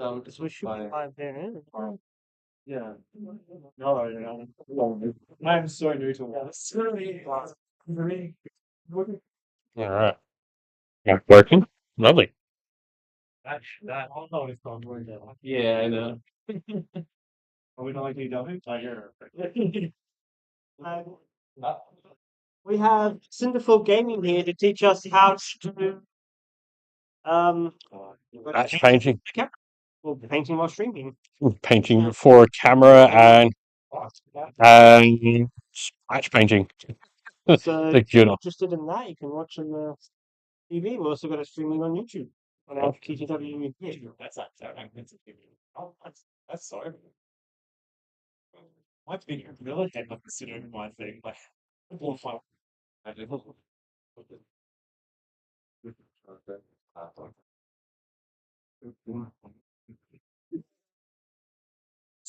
Because we should be live there. Yeah. No, yeah. I'm so new to all this. Really. All right. Yeah, working. Lovely. That all know it's gone really well. Yeah, I know. Are we not like EW? I hear. Um, we have Cinderful Gaming here to teach us how to um That's painting. well, painting while streaming. Painting for a camera and scratch painting. So The if you're journal. interested in that, you can watch on the TV. We've also got it streaming on YouTube on our TTW YouTube. That's not so Oh, that's sorry. My big really had like considering my thing, like well, fine. I did.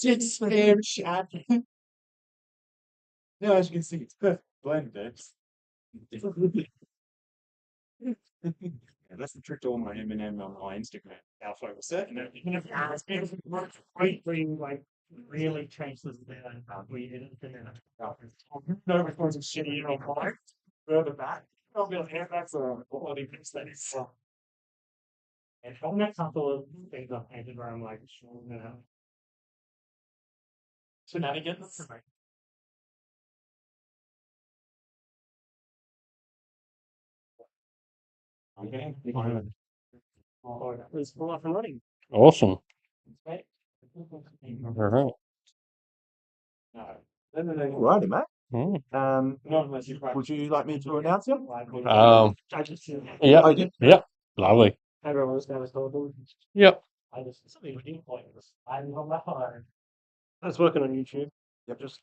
It's spam chat. No, as you can see, it's blended. Yeah, that's the trick to all my M&M on my Instagram. Our focus it, and then even if it's beautiful work, great green, like really changes there and we edit it in no response of shitty or like further back. I'll be like, yeah, that's a quality piece that is. And from that couple of things I've painted where I'm like, shenanigans. Okay. Oh, that was full off and running. Awesome. Right? All right. No. Righty, mate. Mm. Not unless you Would you like me to announce it? I just Yep. I did. Yep. Lovely. everyone was going to told Yep. I just something we didn't point was I'm on that one. That's working on YouTube. Yep. Just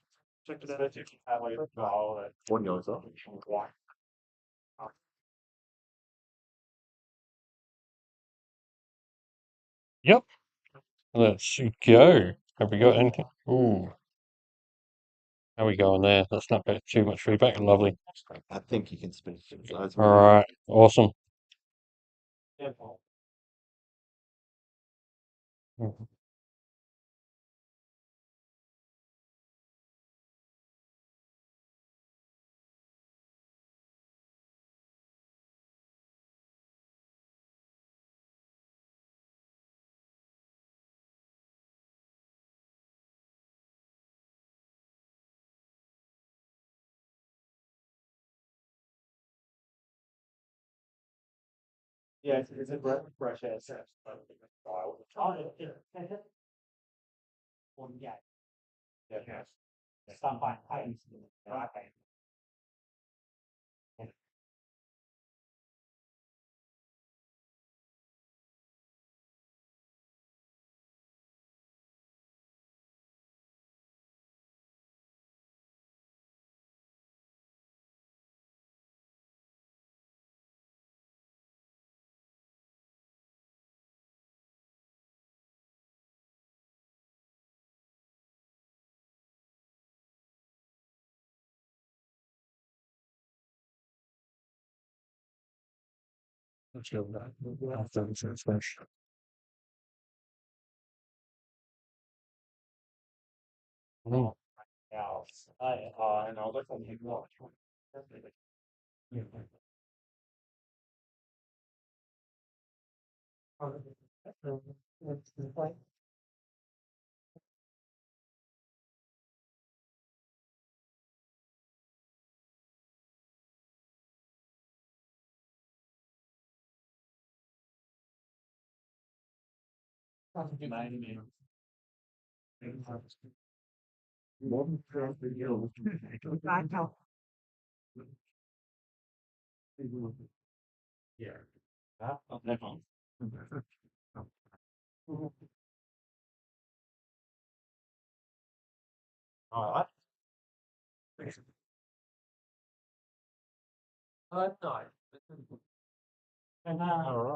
check it So out. that you can have like a vowel that One goes up. Yep. Let's go. Have we got anything? Ooh. How we going there? That's not bad. Too much feedback. Lovely. I think you can speak. All right. Awesome. Mhm. Yeah, it's a brush as style. Oh, yeah. Yeah. Yeah. Some fine times. Let's go back. After the transmission. Mm. Else. And I'll look on you watch. Yeah. Oh, never mind. All right. No. All right.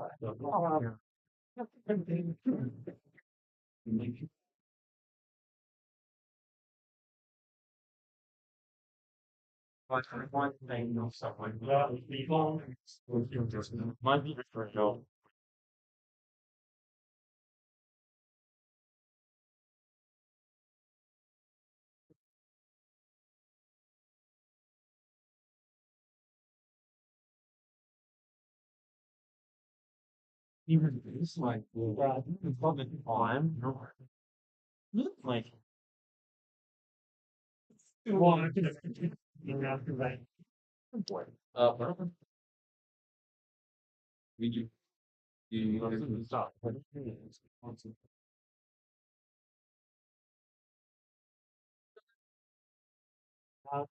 Like one thing or something. Yeah, people might be for even this, like, it's not the time,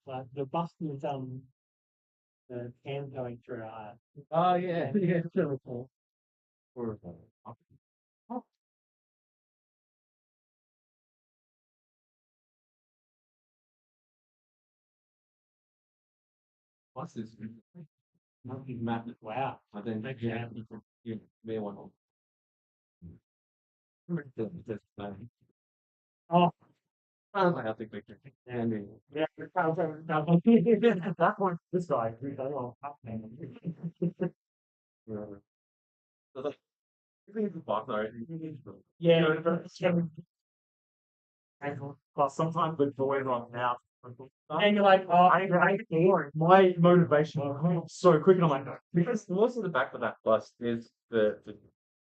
like, the bus is the can going through oh yeah, yeah, it's really cool. What's this? Nothing matters. Wow. I think you may want to. Oh, I have to click it. And yeah, that one. This guy, we don't know. It's a box already. Yeah, well, sometimes the boys on now. And you're like, oh, my motivation is so quick, and I'm like, because most of the back of that bus is the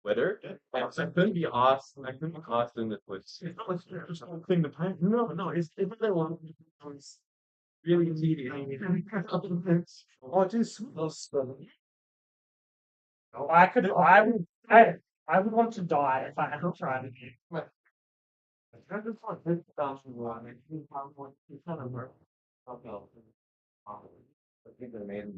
weather. And so I couldn't be asked. I couldn't be asked in the was. It's not like just one thing to paint. No, no, it's they want. It's really easy. Oh, it is. I could. I would want to die if I had to try it again. I just want this stuff to run. It's kind of work. I think they made it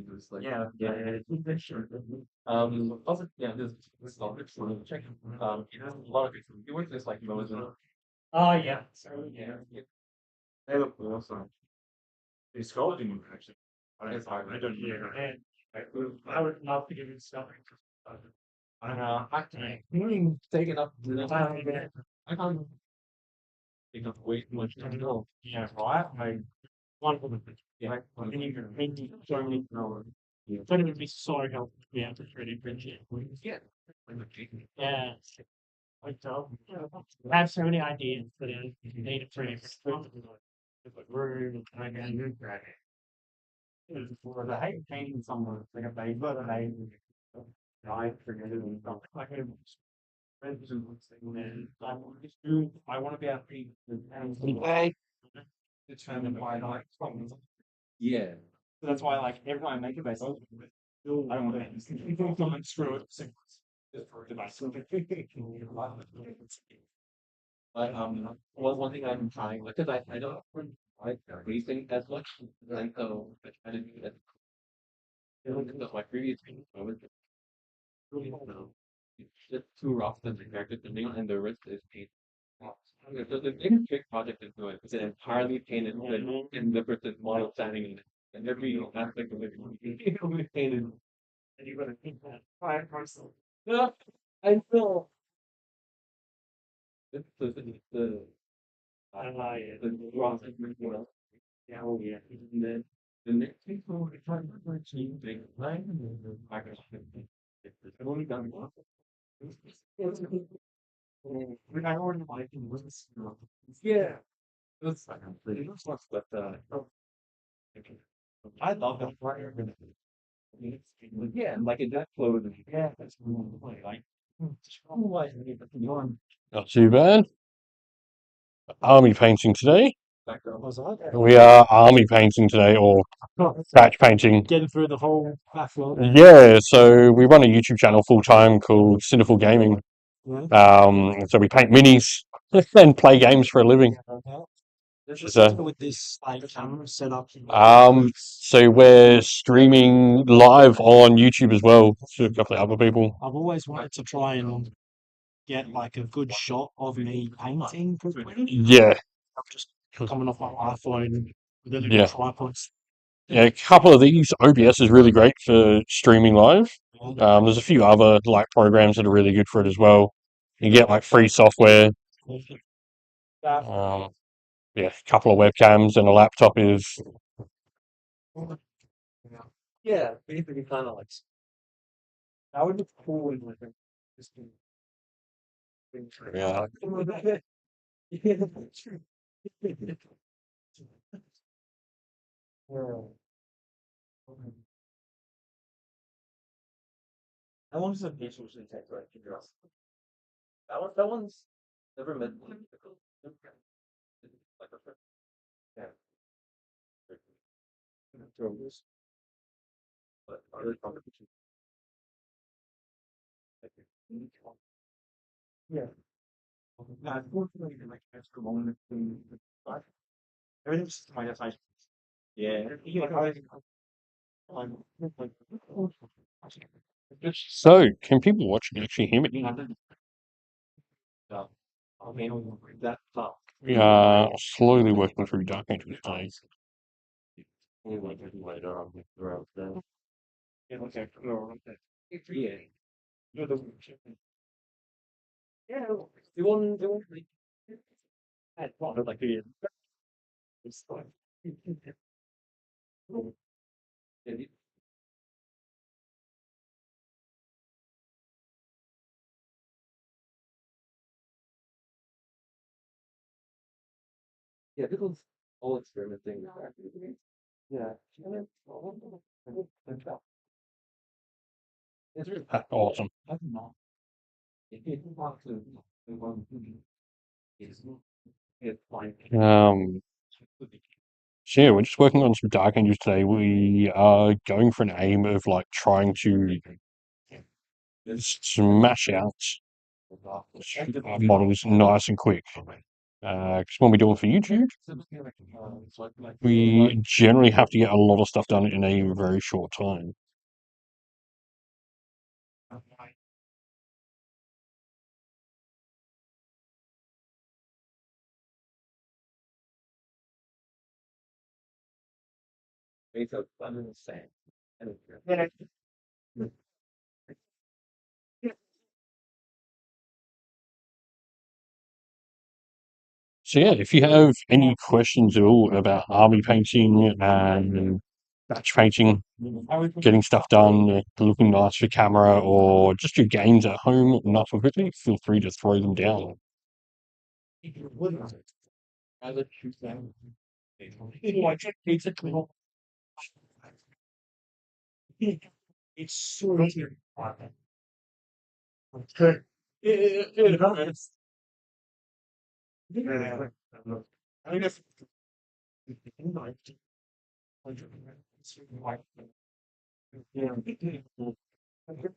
was like also yeah this topic so check it has a lot of it works just like Moses. Oh yeah. So yeah. They look awesome. The sculpting actually. I don't hear. And I would love to give you something. I know. I can't take it up. I can't take up way too much time. No. Yeah, right. I want to. Yeah. And you can make me so many. It's going to be so helpful to be able to 3D print it. Yeah. Yeah. Like, I have so many ideas that I need a 3D print. Like room and I can do that. For I hate painting someone like a baby, but I forget it and stuff. Like I want to be able to be determined by like problems. Yeah. So that's why like every time I make a base, I don't want to someone screw it. Just for a device. But one thing I'm trying because I don't like racing as much, and so I try to do that. Because my previous thing, I was it's just too rough than the character depending and the risk is paid. So the big trick project is good. It's an entirely painted in the person model standing in it. And every aspect of it will be painted. And you're gonna think that fire parcel. Yeah, I feel it's the I like it. The rock is well. Yeah, oh yeah. And then the next thing we're trying to achieve big line and the Microsoft. I've only done one. I already like it was yeah. It's like it looks like but I love that part. Yeah, and like it that flowed and yeah, that's like Not too bad. Army painting today. Was that? We are army painting today, or batch painting. Getting through the whole backlog. Yeah, so we run a YouTube channel full time called Cineful Gaming. Yeah. So we paint minis and play games for a living. So, With this like camera set up. so we're streaming live on YouTube as well to a couple of other people. I've always wanted to try and get like a good shot of me painting quickly. Yeah, I'm just coming off my iPhone with a little yeah, tripod. yeah. A couple of these OBS is really great for streaming live. There's a few other like programs that are really good for it as well. You get like free software. Um, yeah, a couple of webcams and a laptop is Yeah, basically kind of like that would look cool in like a just yeah. yeah, that's true. How long does a patient usually take to figure out? That one's never meant difficult. Like a yeah. But other competition. Yeah. Unfortunately, like extra moment but everything's just my size. Yeah. I'm like, So, can people watching actually hear me? I mean, that top. We are slowly working through Dark Angel today. Later on, throughout the. Yeah, okay, no, okay. Yeah. You're the. Yeah, the one, like. I thought like the. It's fine. Yeah, yeah, people's all experimenting with that. Yeah. It's really Awesome. I don't know. If you want to, the one who is it's like So yeah, we're just working on some Dark Angels today. We are going for an aim of like trying to smash out models nice and quick. Because when we do it for YouTube, we generally have to get a lot of stuff done in a very short time. based on under the same. And So yeah, if you have any questions at all about army painting and batch painting, getting stuff done, looking nice for camera, or just your games at home, nice and quickly, feel free to throw them down. I let you down. It's so easy. Okay. It's. I mean, if. Yeah.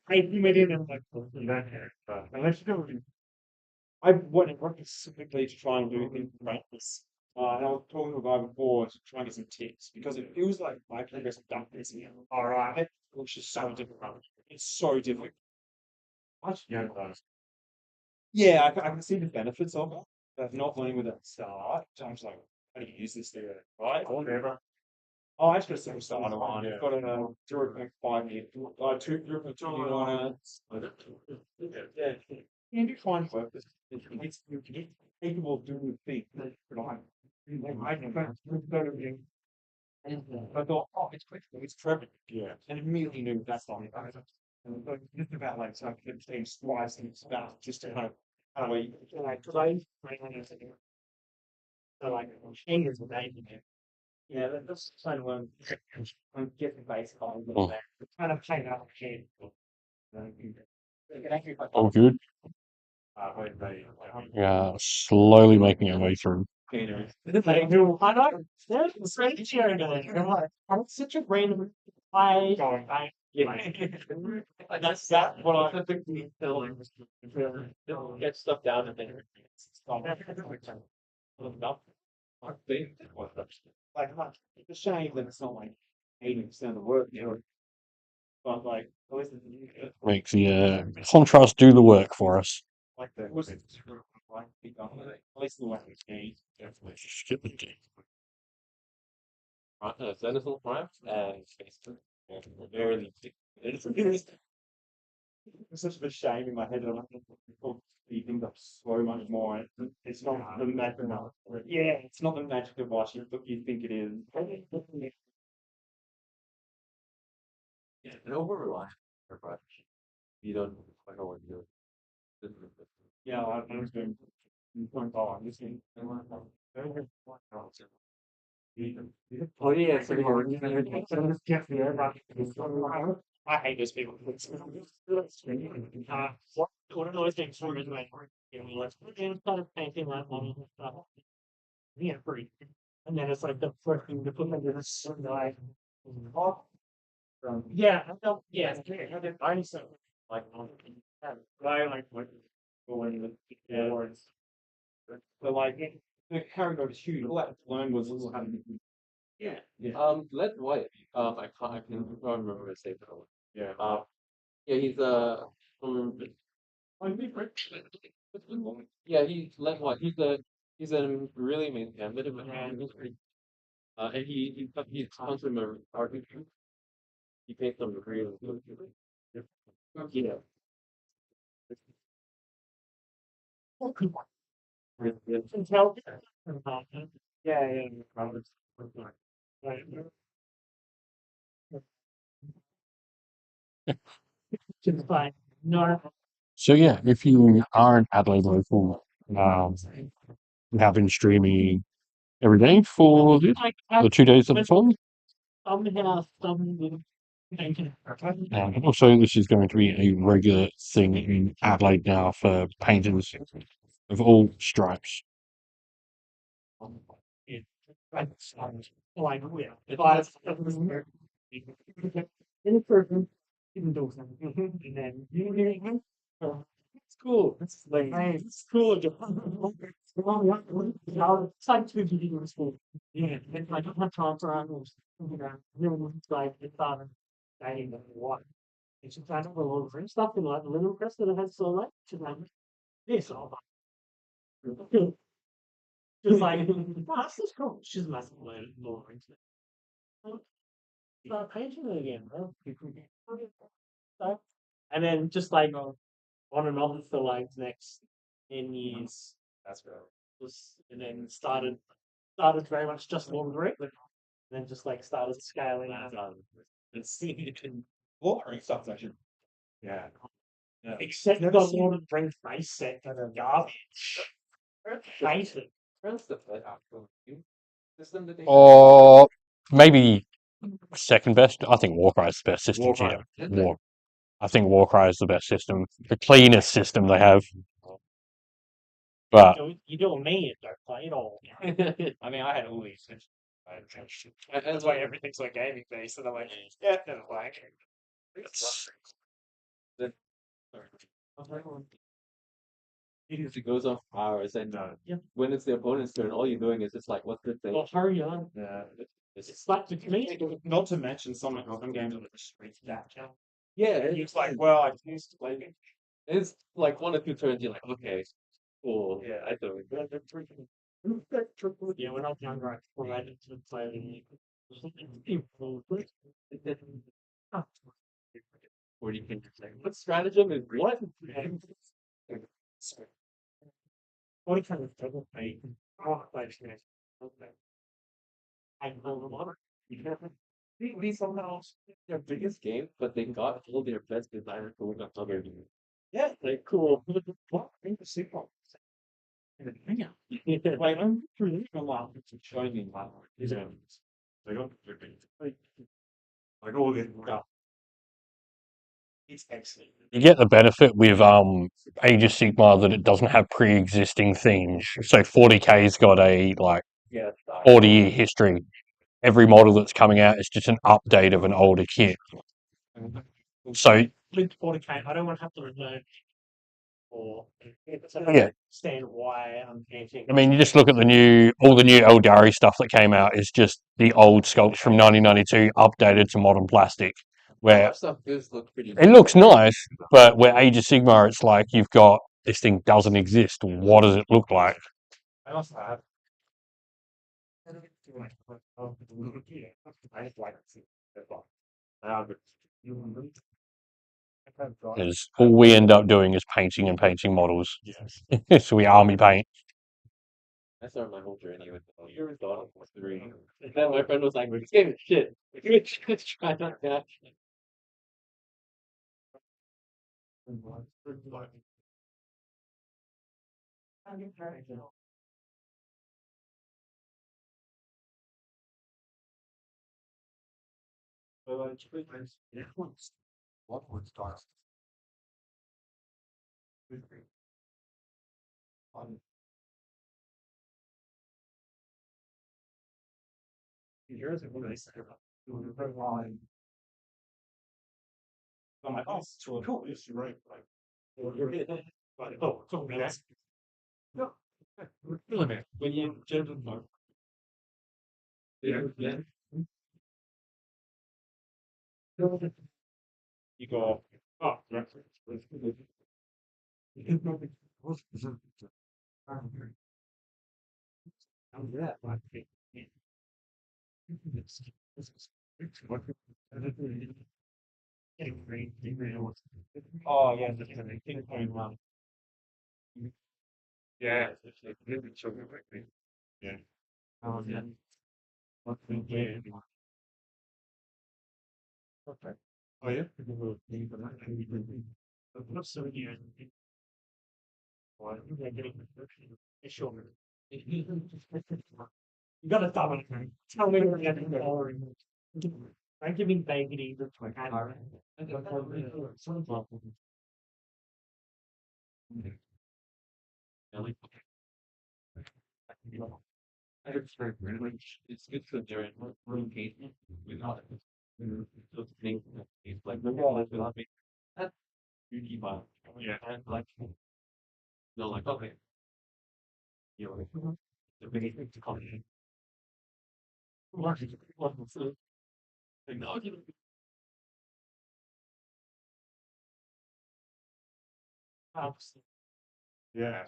I made it in like that character. And I should go. I worked specifically to try and do it in practice. And I was talking to a guy before to try and get some tips because it feels like my progress have done this again. All right, which is so difficult. It's so difficult. Yeah, yeah, I can see the benefits of it, but not learning with it at the start. So I'm just like, how do you use this thing? Right? Whatever. Oh, I just got a simple starter one. I've got a 0.5 year, 0.2 year on it. Yeah, and you find work. It's capable of doing the thing. I think that's better than. I thought, oh, it's quick, it's Trevor. Yeah. And immediately knew that's not it. And like, just about like, so I could say slice and stuff just to kind of like, so like, changes the name in it. Yeah, that's kind of I'm getting base on Oh, that. It's kind of playing out the game. all good. Yeah, slowly making our way through. Like, no, I don't. There's a strange chair going. I'm such a random. I. Yeah. That's what I think we filling. Get stuff down and then. Stop. I think. Like, it's a shame that it's not like 80% of the work, you know. But like, at least it's Makes the contrast do the work for us. like the was it like at least the way it's gained. Definitely skip the game. Zenithal Prime and Facebook. Very it's such a shame in my head that I'm speeding up so much more. It's not the magic. Yeah, it's not the magic device you think it is. Yeah, and over reliant you don't quite know what you're doing. Yeah, I'm just doing. I'm just doing. Oh yeah, so you're I hate those people. One of those things for me is like, let's kind of painting like one stuff. Yeah, free. And then it's like the first thing to put into this like, yeah, I don't, yeah, I used to like, I like going with the words. But like, the character is huge. All I had to learn was how to yeah. Let White. I can remember his name. Yeah. Yeah, he's um, yeah, he's Let White. He's a really amazing bit man. He's pretty, and he's constantly an artist. He paints them really good. Yeah. Yeah, just fine. No, So yeah, if you are an Adelaide local, we have been streaming every day for like the 2 days of the fun. some have some thinking. And also, this is going to be a regular thing in Adelaide now for painters of all stripes. Like, yeah, if I in person, you can do something, and then you get it's cool. It's like, hey, it's cool. It's like two people in school. Yeah, it's like I don't have time for animals. It's like it's dating the water. It's just kind of a little different stuff in like the little press that I had so like, just like this all just like, oh, this is cool. She's massively more into it. Start painting it again, bro. So, and then just like on and off for like the next 10 years. That's right. And then started very much just laundry, and then just like started scaling out. It's watering stuff actually. Yeah. Yeah. Except Never the seen- Lord of the Rings base set that are garbage. Hate it. What's the play actual system that they Or maybe second best. I think Warcry is the best system. Warcry. Yeah. I think Warcry is the best system, the cleanest system they have. But You don't mean it, don't play it all. I mean, I had all these. That's why everything's like gaming based, and I'm like, yeah, never mind. If it goes on for hours and Yeah. when it's the opponent's turn, all you're doing is just like, what's the thing? Well, hurry on. Yeah. It's like the community. Not to mention some games with the street that challenge. Yeah, It's like, well, I used to play it. it's like 1 or 2 turns. You're like, okay, cool. Yeah. I do. Yeah, when I was younger, I related to playing. Or you can just say, what stratagem is what? What kind of double pay? Oh, like, I know the water. These somehow their biggest game, but they got all their best designers to work on other games. Yeah, like cool. What? I think the sequel. Like, I'm really a lot of shiny lot. These enemies. They don't like all this stuff. It's excellent. you get the benefit with Age of Sigmar that it doesn't have pre-existing themes. So 40K's got a like Yeah. 40-year history. Every model that's coming out is just an update of an older kit. So Linked 40K. I don't want to have to return or yeah, understand why I'm painting. I mean, you just look at all the new Eldari stuff that came out is just the old sculpts from 1992 updated to modern plastic. Where That stuff does look pretty. it looks nice, but where Age of Sigmar, it's like you've got this thing doesn't exist. What does it look like? I also have. I just like to see that box. Because all we end up doing is painting and painting models. Yes. So we army paint. I started my whole journey with Dawn of War 3. And then my friend was like, this game is shit. You should try not that. What would start? Here's a really very long. I'm like, oh, it's too cool. It's right. Like, oh, it's over there. No. Really, when you gentlemen. Yeah. You go, oh, yeah. Oh, yeah, that's gonna think going wrong. Yeah, it's like really sugar quickly. Yeah. Oh, yeah. Okay. Oh, yeah. What's so here? Why? Yeah, getting it's short. You gotta stop it. Tell me we're getting there. I'm giving bacon either to my car. It's good for during room engagement without it. Those things that it's like the wall is without me. That you keep on. Yeah. And like no like okay. You know the big thing to come in. Technology. Yeah.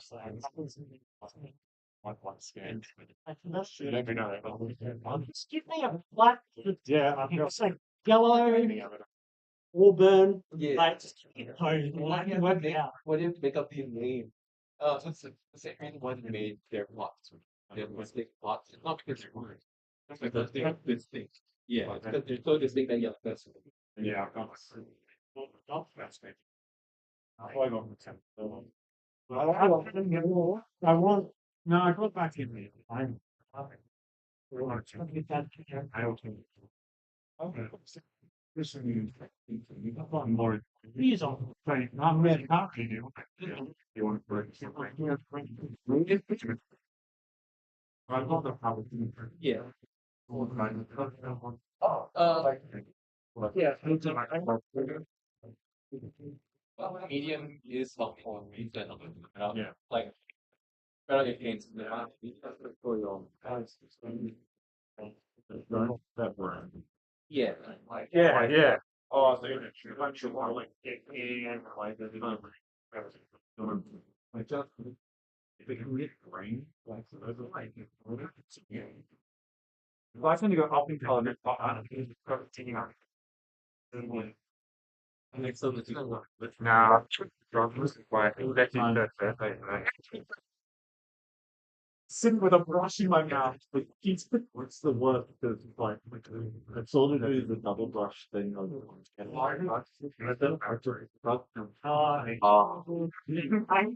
One scan. Let me know. Just give me a black, Yeah, I'm it's like yellow, auburn, Yeah. like just keep it home, and I can work it out. What if make up the name? So it's the same one made their plots. Their mistake plots. It's not because they're words. It's because they have this thing. Yeah, it's because they're so distinct that yeah, that's Yeah, I've got my not fascinating. I got the 10. I want, no, I got back in there. I'm. I don't think. Okay. Listen, you got more. These are right. I'm ready. How can you do? You want to break something? I got the power. yeah. Oh, Yeah. Medium is helpful in reason of it. Yeah. Like better against the That brand. yeah. Like Yeah, yeah. Oh, so you're like, you want like, and like, like, just, if it can get rain, like, so those are like, yeah. Well, I tend to go up and color it, taking out. and it's so the two Now, why, sitting with a brush in my mouth, like, what's the word? Because like, it's all to do with the double brush thing.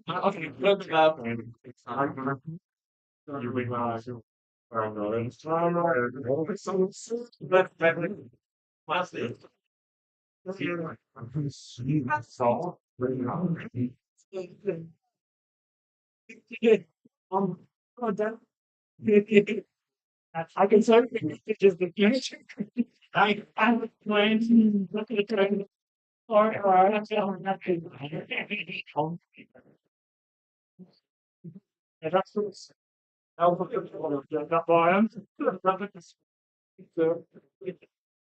okay, look it up. You realize. Oh, done. I can certainly just the future. I'm going to look at it. Or I'm telling nothing. Yeah, that's what's. I'll look at that volume. So,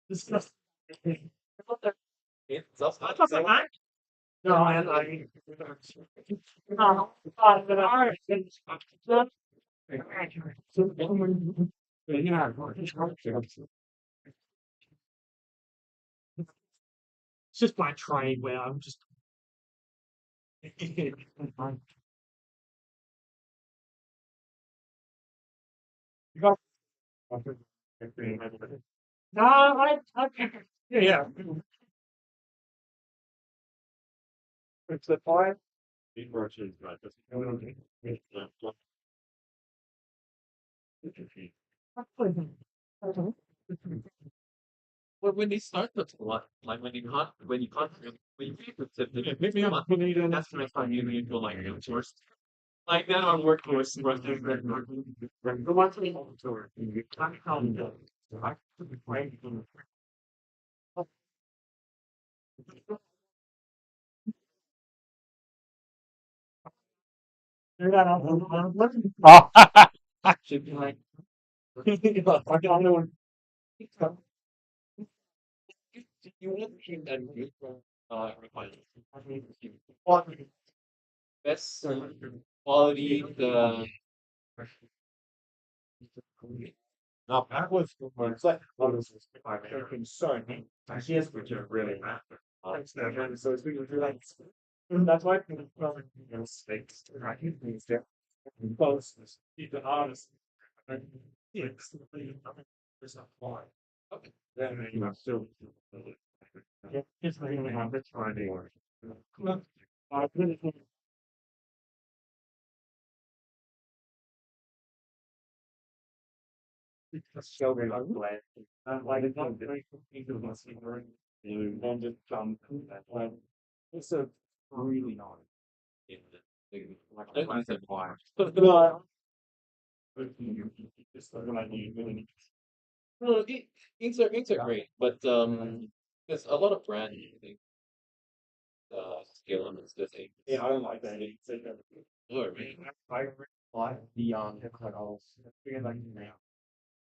discuss. It's also I thought that. No, I. No, but I. Yeah. It's just my trade where I'm just. No, yeah. It's the fire. What when they start the plot, like when you can't when you read the tip, Maybe I'm putting it on that's the next time you feel like you're forced. Like then our workforce versus The one thing on tour, you can't come to I could be playing in you're not on looking Oh, should be like I don't know. you want to keep that good requirement. What Best quality the No, that was it's like I'm so neat. Here's what you're really after. So it's really like that's why mistakes right things there. Close keep the honest. Yes, there's not why. okay. Then you have still just really have this finding. I really think It's so very glad. Like it's not very people must be very blue and just like it's a really nice. Yeah, like I said, why? No, it's like you really No, inks are great, but there's a lot of brand I think skill and this thing. yeah, I don't like that. It's like Oh, right. I really like the Nicholas. I forget like the name.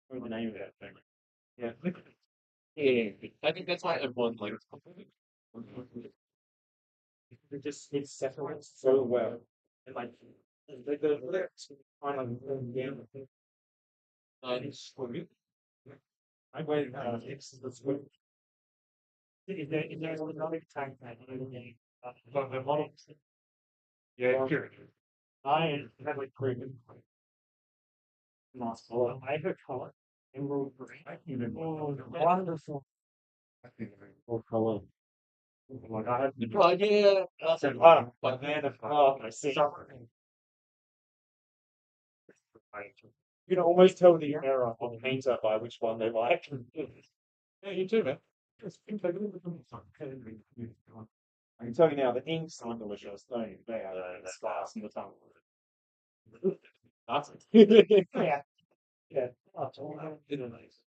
Or the name of that thing. Yeah. Yeah, I think that's why everyone likes It separates so well. And like the lyrics kind of yeah. it's for me. I waited it's the swim. is there another tank that you need But the model yeah, here. I have like proven nice color. I have a color emerald green. Oh, wonderful. Or color. Like I had Oh yeah, I said, wow, but then I see. You can almost tell the era of the painter by which one they like. Yeah, you too, man. I can tell you now, the inks aren't delicious. Don't even they are sparse in the tongue. That's it. Yeah. Yeah. That's all.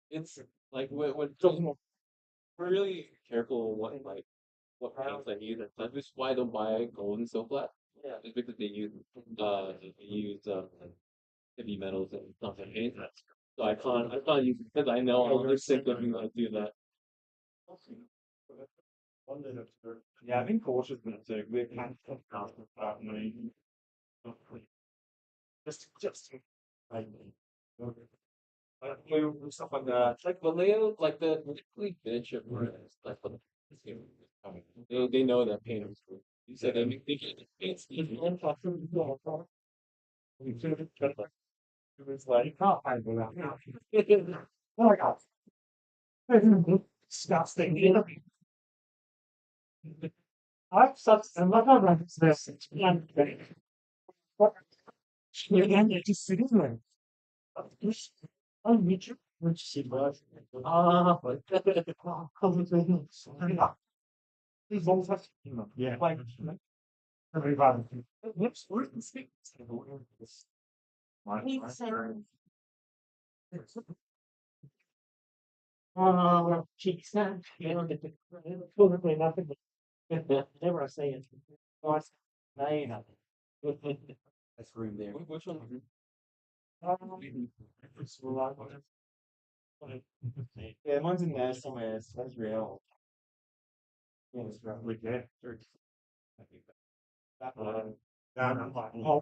it's like when we're really careful what paints I use. That's just why I don't buy gold and so flat. Yeah. It's because they use heavy metals and stuff like that. So I can't use it because I know I'll just sick of me when I do that. Yeah, I've been cautious with it too. We're kind of money. Just like blue and stuff like that. It's like Vallejo, like the particularly finish it where it's like they know that paint is good. You said they make paints. It was like, Can't find that. Oh my god. Disgusting. I've such a lot of this. And just sitting there. Oh, meet you. Which she was. Ah, but these ones have yeah, like everybody. Whoops, where's the speakers? Cheeks snap. You know, totally nothing. Never say it. Nice. No, nothing. that's room there. Which one? It's a lot. Yeah, mine's in there somewhere. So that's real. Yeah, it's roughly there. I think that one. Oh,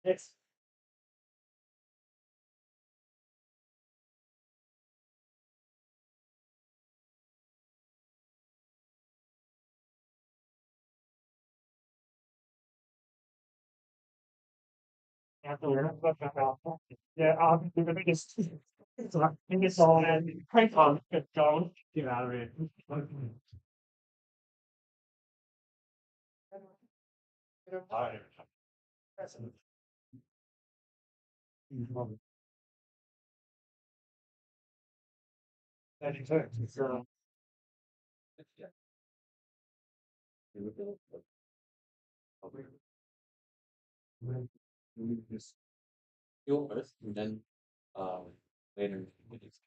It's yeah, the biggest. It's like biggest all and crank on get going. Get out of here. That's That is it. It's, Yeah. This Fuel first, and then later it's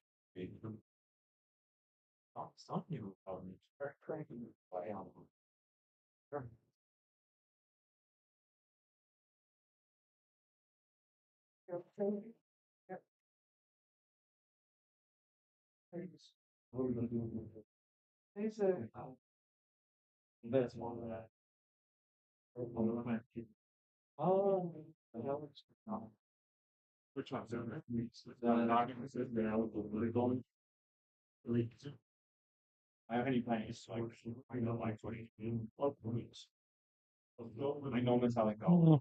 some new are cranking by What are we gonna do with it? There's a that's one of that. Oh, the hell is which one's in it? Not even said now, really going. Really. I have any plans, so I know like 20 weeks. I know that's how it goes.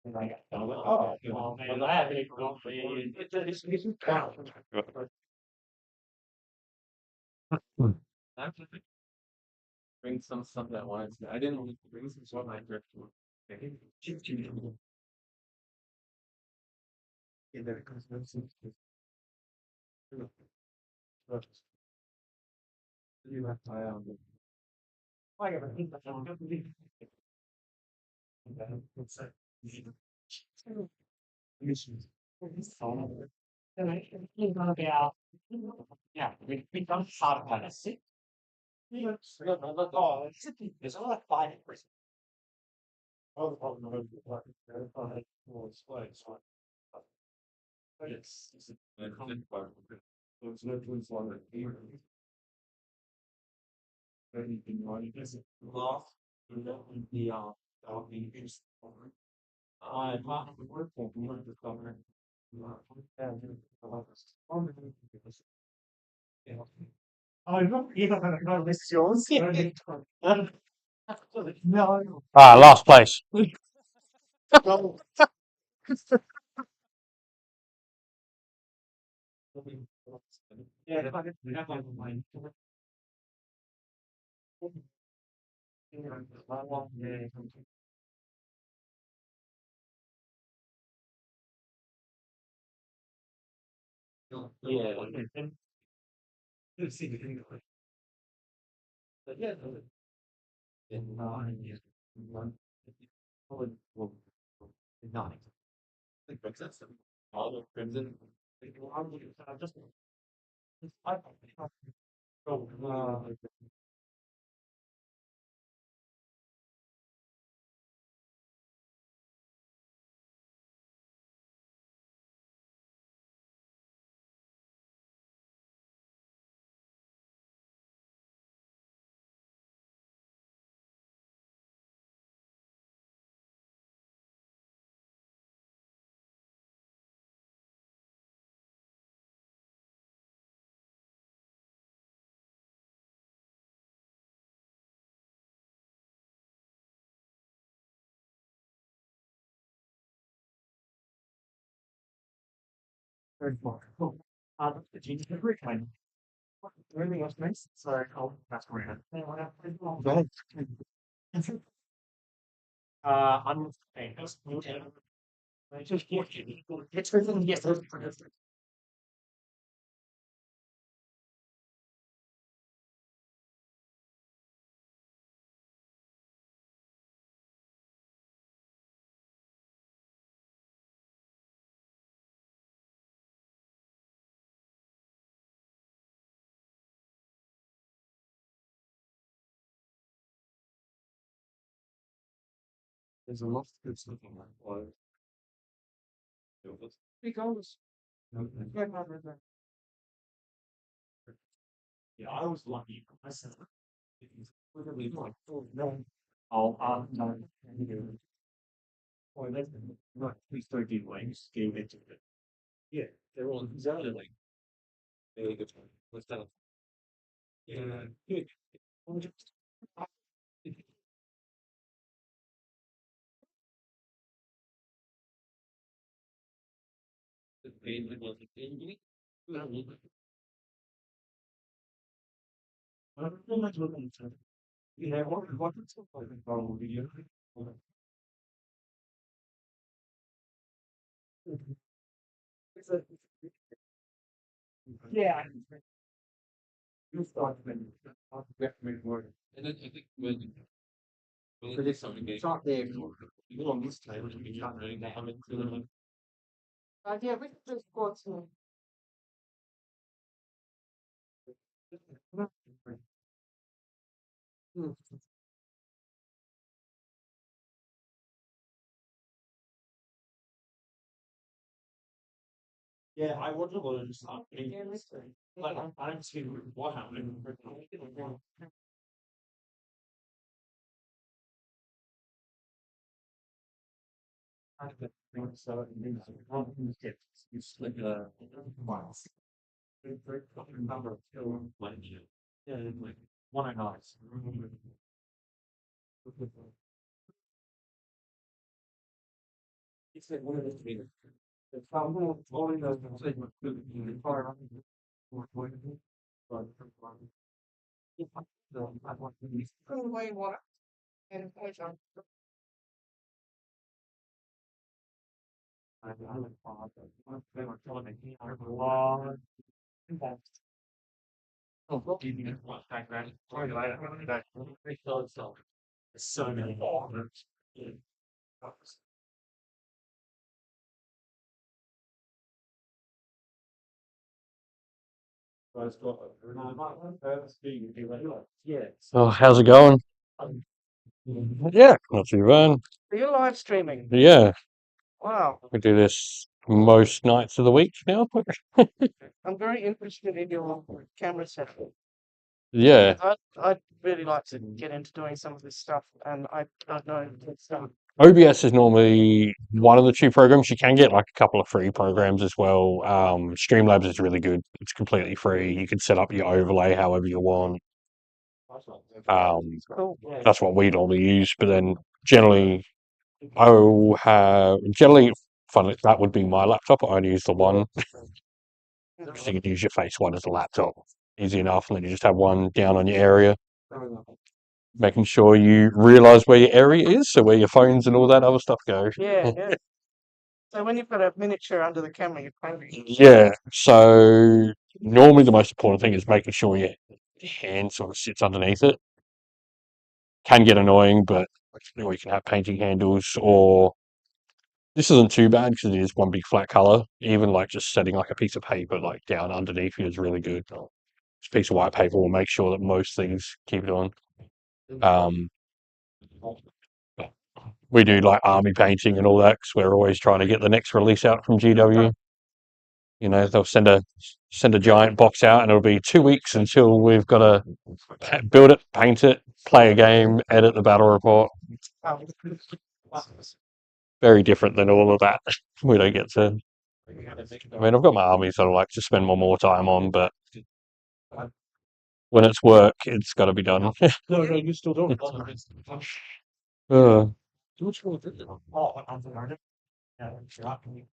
And I got done with, oh, well, man, I have any problem. It's count. actually bring some stuff that I wanted to. I didn't bring some stuff I thrift. Yeah, there comes no sense. You have to, I ever think that I'm gonna leave. It's a. Missions. And I think about, yeah, we don't talk about a sick. Yes, oh, it's all like 5%. Oh, no, it's, a common part of it. So it's not doing so like here. Anything on it is lost, the being used. I'm not the word for the cover. I don't even know this yours. No, Ah, last place. no. Yeah, if I could have my mind. Yeah. Let's see the thing. But yeah, in 9 years, 1, probably, well, 9. I think makes sense. All the crimson. Just. I. Oh, very far. Oh, the jeans are great kind. Everything else nice. Sorry, I'll pass around. Go ahead. I'm famous. I just want you. It's within yes, those producers. There's a lot of good stuff on that. Because. Yeah, I was lucky. I said, it was literally like, oh, no. Oh, no. Boy, that's not, please don't do wings, gave it to it. Yeah, they're all exactly like really good. What's that? Yeah, good. The pain with what I don't know much about it. Yeah, what is the problem video? It's a, yeah. And then I think when there's something it's not there. You go on this table and you can't really come into the Yeah, we could just go to. Yeah, I want to learn something. Like, I don't see what happened. So, you slip once. Very number of children, like, yeah, like, one and nice. It's like one of those things. The problem with all of those segments could be the fire. I want to be. Put away water. And poison. They were telling me, I have a lot. Oh, give me one background. Sorry, I haven't that. There's so many. Yeah. Yeah. Oh, how's it going? Yeah, not too bad. Are you live streaming? Yeah, Wow, we do this most nights of the week now. I'm very interested in your camera setup. Yeah, I'd really like to get into doing some of this stuff, and I don't know what stuff. OBS is normally one of the two programs. You can get like a couple of free programs as well. Streamlabs is really good. It's completely free. You can set up your overlay however you want. Cool. That's what we normally use. But then generally, I'll have generally fun. That would be my laptop. I only use the one because you can use your face one as a laptop. Easy enough, and then you just have one down on your area, making sure you realize where your area is, so where your phones and all that other stuff go. Yeah, yeah. So when you've got a miniature under the camera, you're probably Yeah, so normally the most important thing is making sure your hand sort of sits underneath it. Can get annoying, but or you can have painting handles, or this isn't too bad because it is one big flat color. Even like just setting like a piece of paper like down underneath you is really good. This piece of white paper will make sure that most things keep it on. Um, we do like army painting and all that because we're always trying to get the next release out from GW. You know, they'll send a giant box out, and it'll be 2 weeks until we've got to build it, paint it, play a game, edit the battle report. Very different than all of that. We don't get to. I mean, I've got my armies that I like to spend more time on, but when it's work, it's got to be done. No, you still don't. Uh, Oh, I'm learning. Yeah, not me.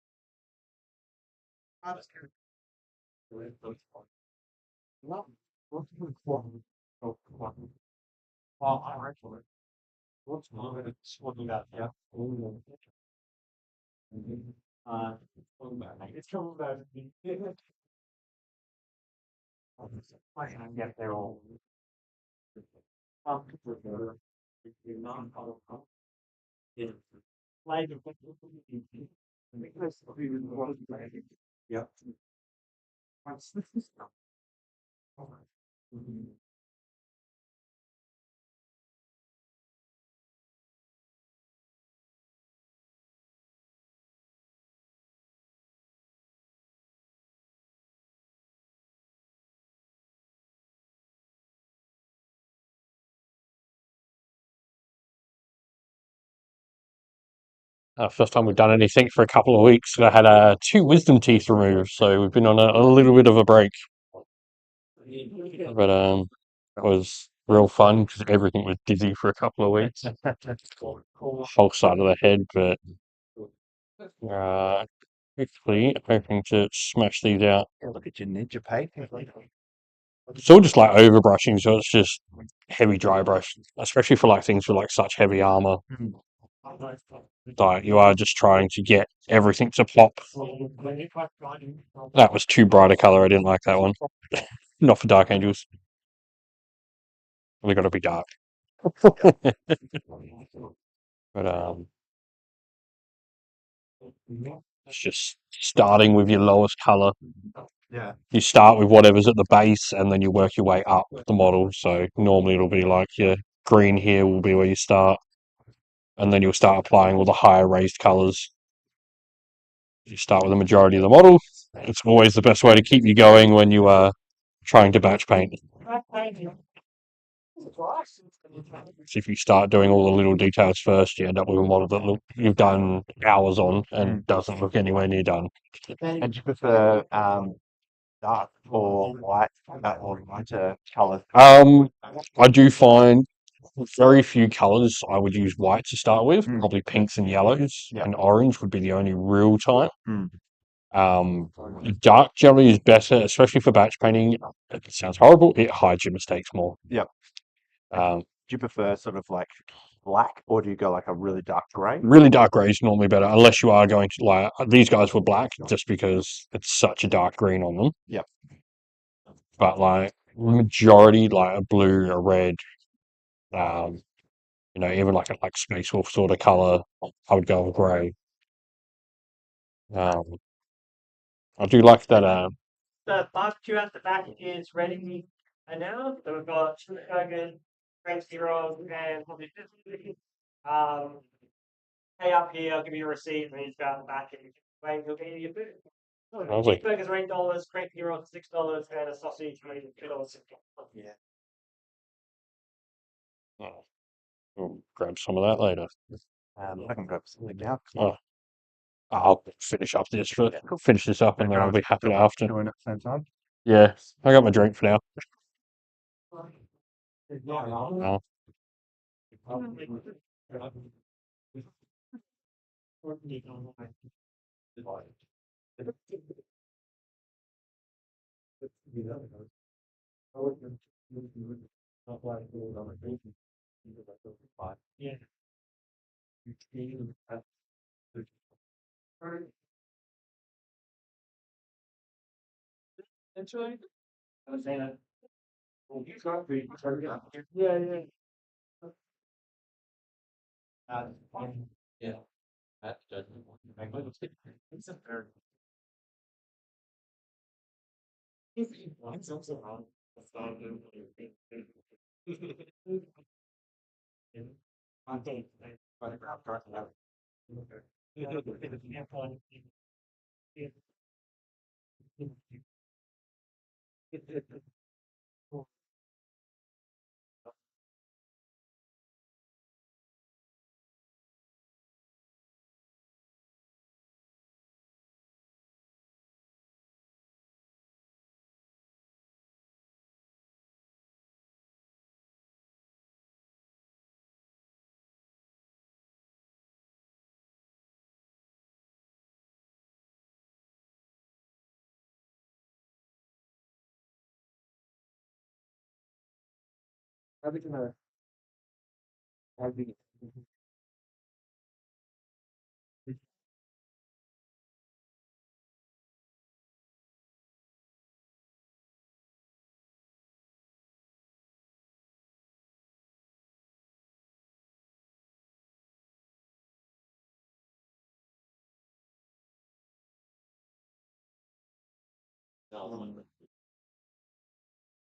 Well, what's the important? Oh, come on. Well, I actually. What's what you got? Yeah. It's coming back. I can get there all. Yeah. Like, because we would want to play it. Yeah. What's this stuff? First time we've done anything for a couple of weeks. I had two wisdom teeth removed, so we've been on a little bit of a break. But it was real fun because everything was dizzy for a couple of weeks. Whole side of the head, but quickly hoping to smash these out. Look at your ninja paper. It's all just like overbrushing, so it's just heavy dry brush, especially for like things with like such heavy armor. Like you are just trying to get everything to pop. That was too bright a color. I didn't like that one. Not for Dark Angels. They got to be dark. But it's just starting with your lowest color. Yeah. You start with whatever's at the base, and then you work your way up the model. So normally it'll be like your green here will be where you start, and then you'll start applying all the higher raised colors. You start with the majority of the model. It's always the best way to keep you going when you are trying to batch paint. So if you start doing all the little details first, you end up with a model that you've done hours on and doesn't look anywhere near done. And do you prefer dark or light or lighter colours? I do find very few colors I would use white to start with. Mm. Probably pinks and yellows, Yeah. and orange would be the only real type. Mm. Dark generally is better, especially for batch painting. It sounds horrible. It hides your mistakes more. Yep. Um, Do you prefer sort of like black or do you go like a really dark grey? really dark grey is normally better, unless you are going to like these guys were black just because it's such a dark green on them. Yep. But majority like a blue, a red, even like a Space Wolf sort of color, I would go with grey. I do like that. The barbecue at the back is ready now. So we've got chili burgers, French zeros, and probably pay up here, I'll give you a receipt, and you just go out the back and you'll get your food. Lovely. Cheeseburgers are $8, French zeros $6, and a sausage $2. Yeah. We'll grab some of that later. I can grab something now. Oh, I'll finish up this, finish this up, and then I'll be happy after. Doing it at the same time. Yeah, I got my drink for now. Oh. Yeah. Actually, I was saying that. Well, you got the yeah, yeah. Yeah. That's judgment. It's a fair. It's also wrong. That's not I think by the ground talking about. Everything I've been.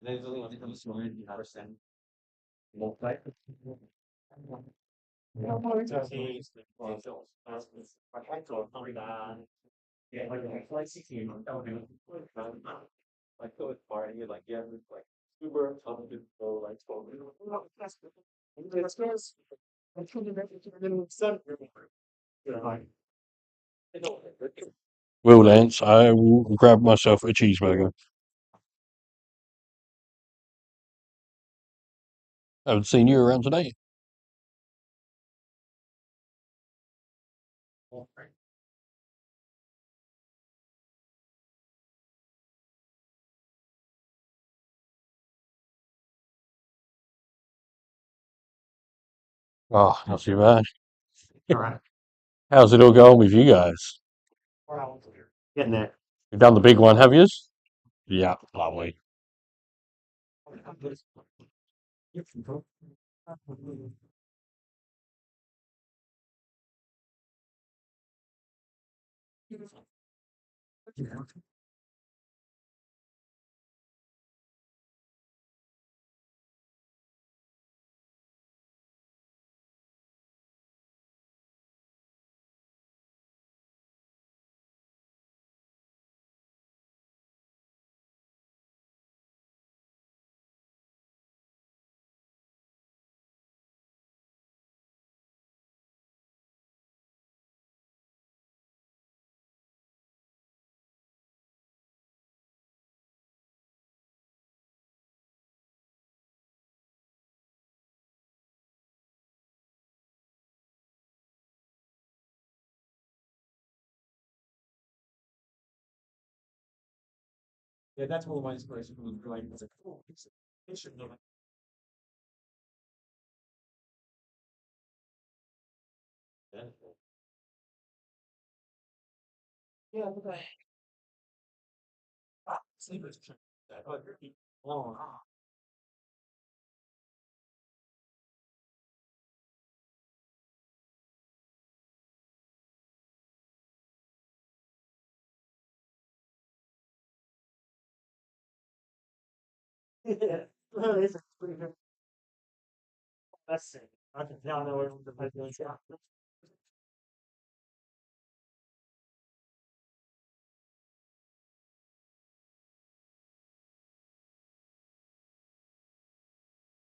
There's only one comes to mind, percent. Like go with party, like yeah, like super top of people, like Well, Lance, I will grab myself a cheeseburger. Haven't seen you around today. Oh, not too bad. Alright. How's it all going with you guys? Getting there. You've done the big one, have you? Yeah, lovely. Yeah, that's all my inspiration was like, it's a cool piece of fiction. Yeah, but sleepers. Oh, yeah. It's pretty good. That's it. I can now know where the president's at.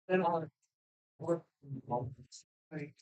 Then I'll work. Right.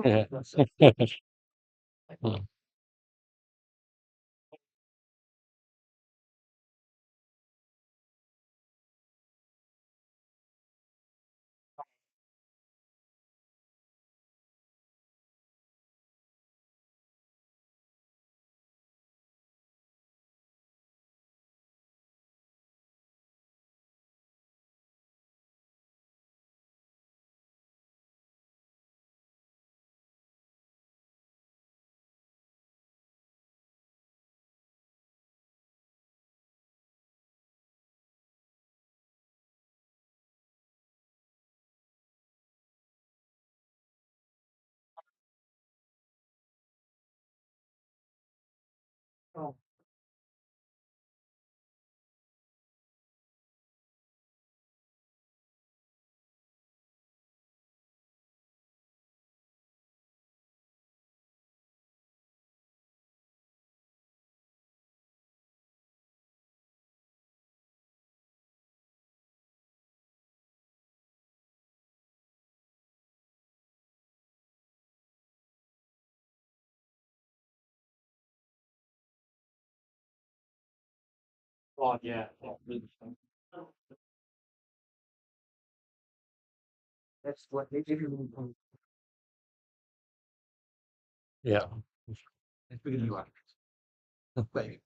Yeah. Oh, God, yeah. That's what they give you. Yeah. It's bigger than you are. Baby.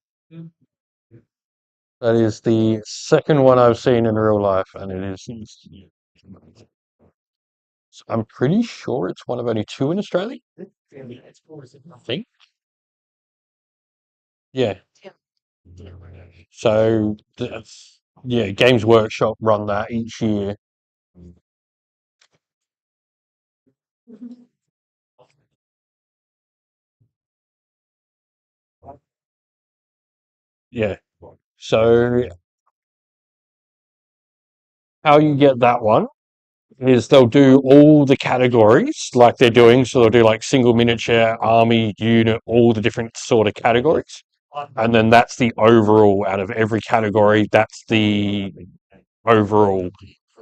That is the second one I've seen in real life, and it is. I'm pretty sure it's one of only two in Australia. It's force. I think. Yeah. So that's yeah. Games Workshop run that each year. Yeah. So how you get that one is they'll do all the categories like they're doing. So they'll do like single miniature, army, unit, all the different sort of categories. And then that's the overall out of every category. That's the overall.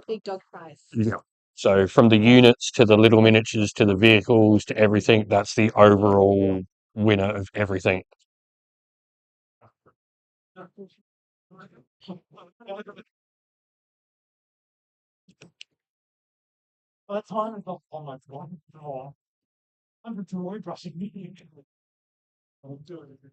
Big dog prize. Yeah. So from the units to the little miniatures to the vehicles to everything, that's the overall winner of everything. By the time I got on my one floor, I'm joy brushing me. I'm doing it.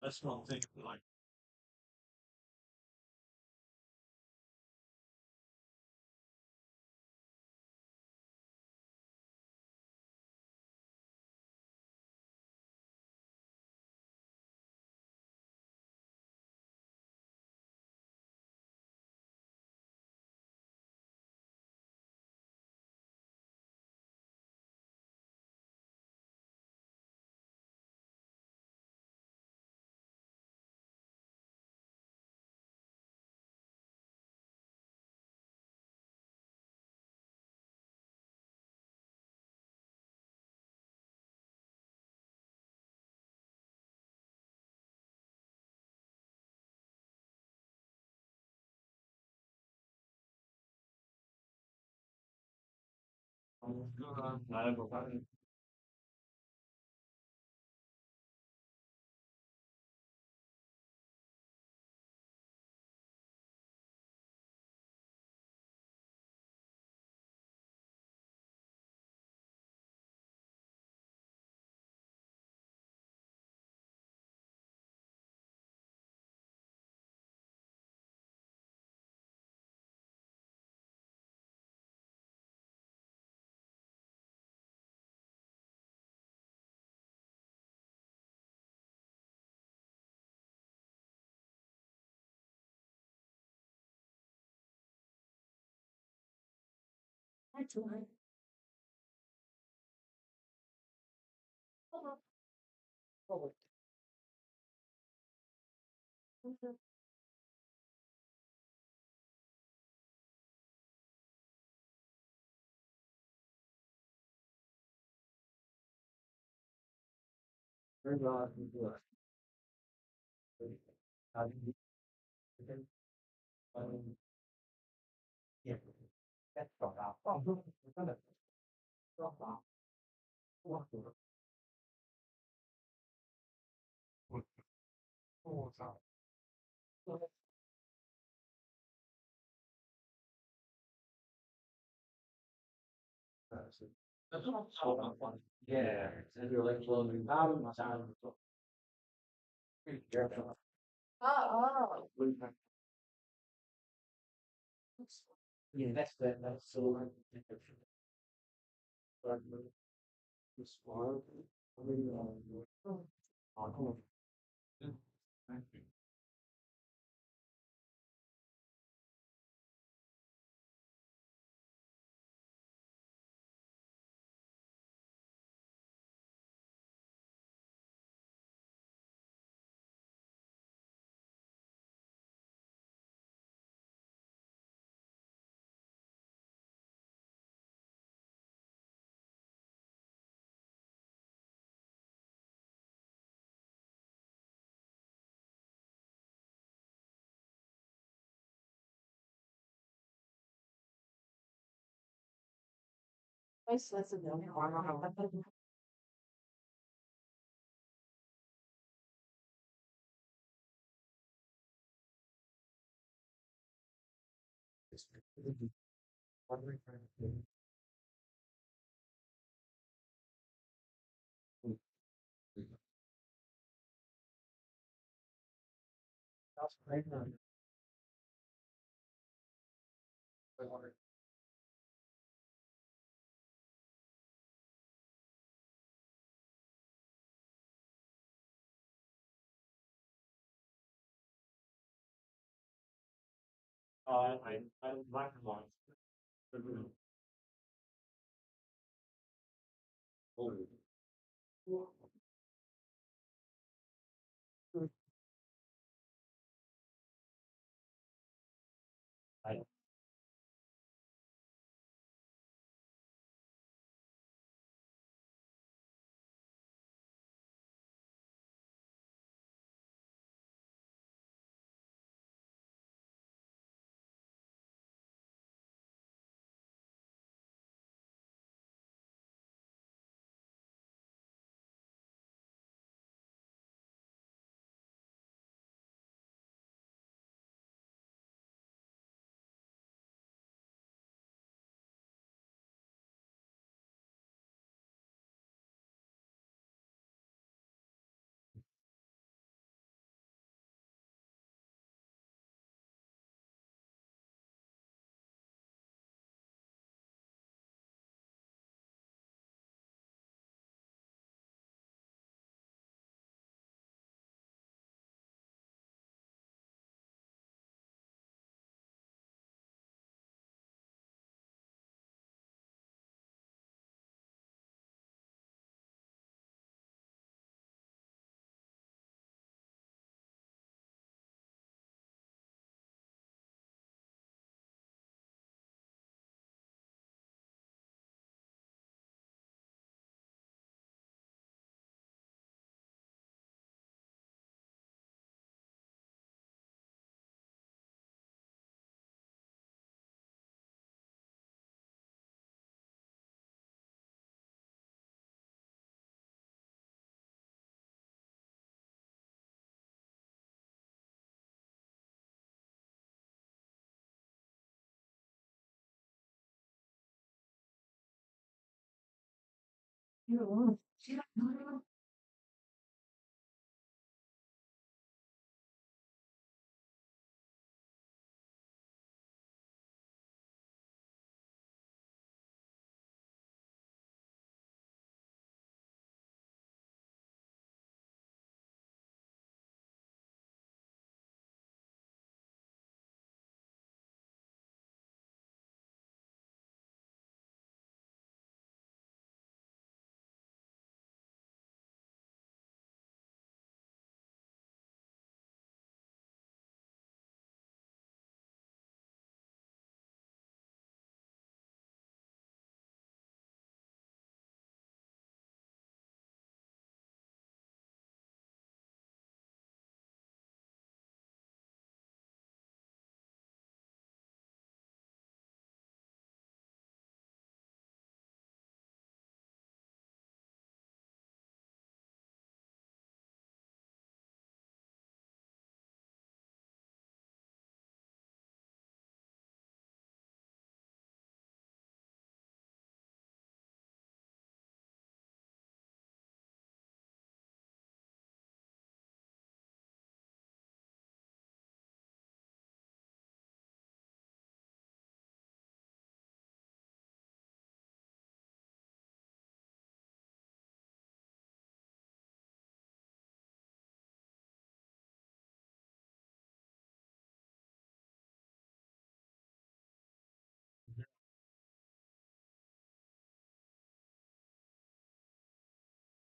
That's one thing like Oh, oh. Yeah, that's so. Respond. I mean, Nice lesson, though. That's great. I like mine.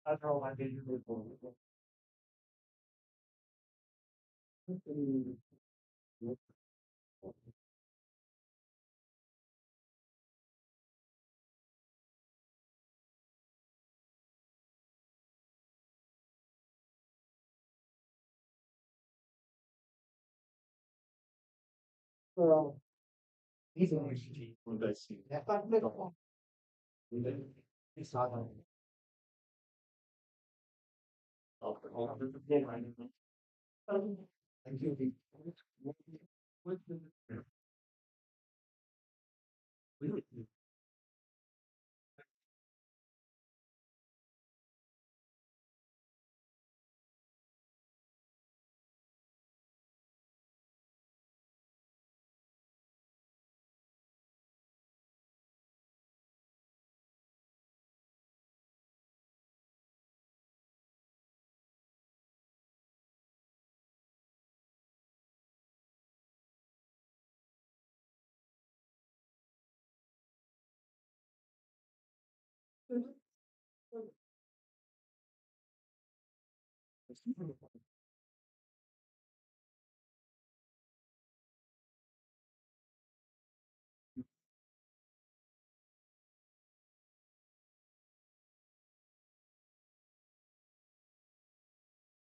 That's all I did. He's an HG. When they see Yeah, but little. He's not. Thank you.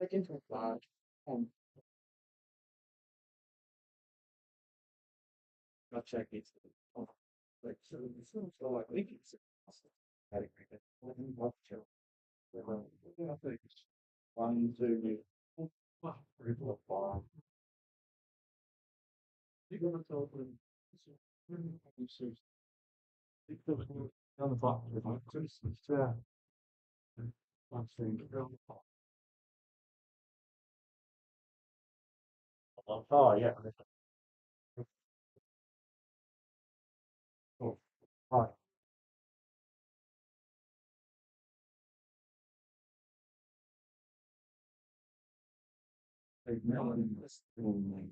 Look into a flag. I'll check it. Like, so like, we can. Had a great. One, two, three, four, five. You gonna tell them. On the block, yeah. I'm saying. Oh, yeah. Oh, hi. Like, no one in this room,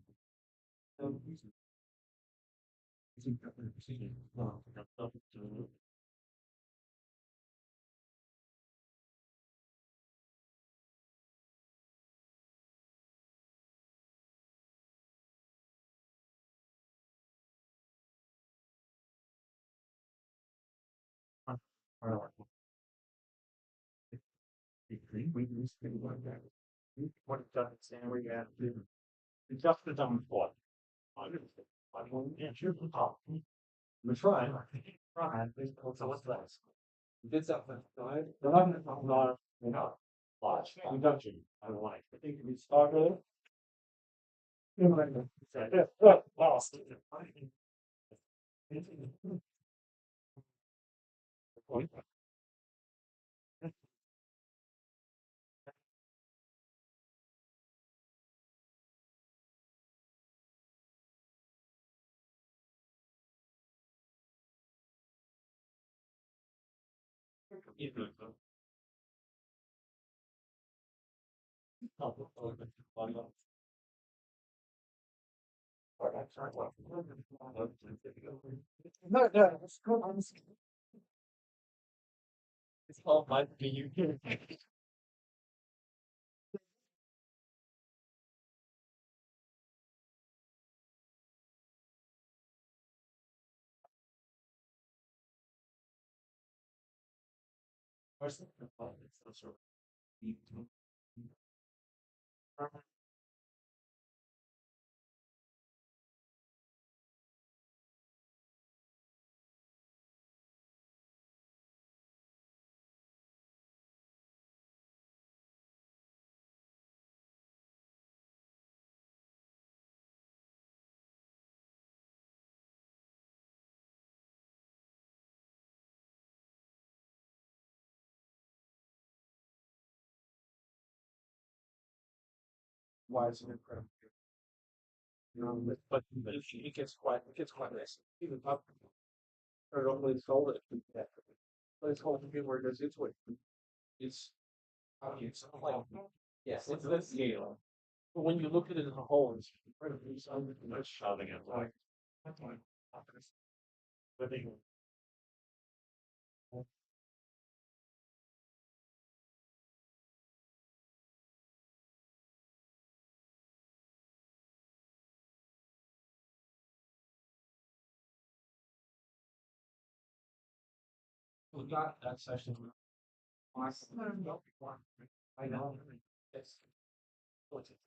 like, isn't that what you're saying? No, that's nothing to do. We use things like that. What it doesn't say, we have to. It's just the dumb spot. I don't, yeah, sure, the top. We're trying, so what's that? Did something, right? They're not gonna talk about, you know, watch, we got you, I don't like, I think we started. You know, like, lost. No, no, it's cool. It's all my you. Where's the social? Why is it incredible? You know, but it gets quite nice. Even up. Or don't really sold it. But it's whole thing where it goes into it. It's. It's like, yes, it's this scale. But when you look at it as a whole, it's incredibly so much shoving it like. But they. We got that session. I know. It's. What's it?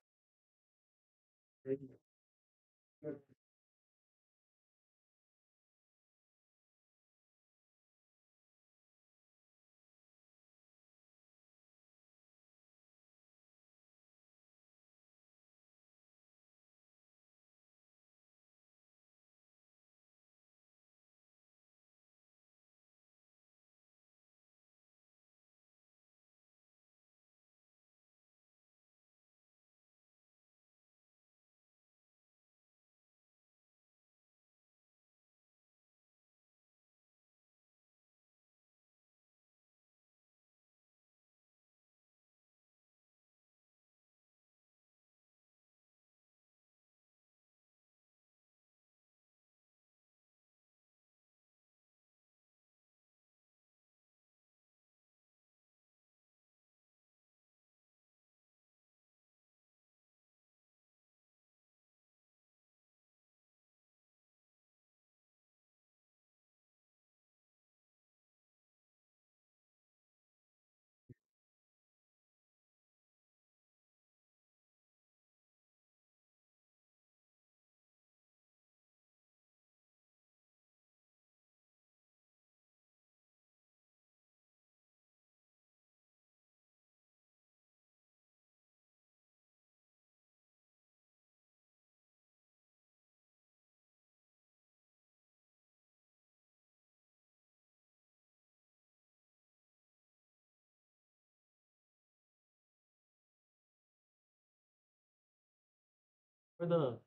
For the.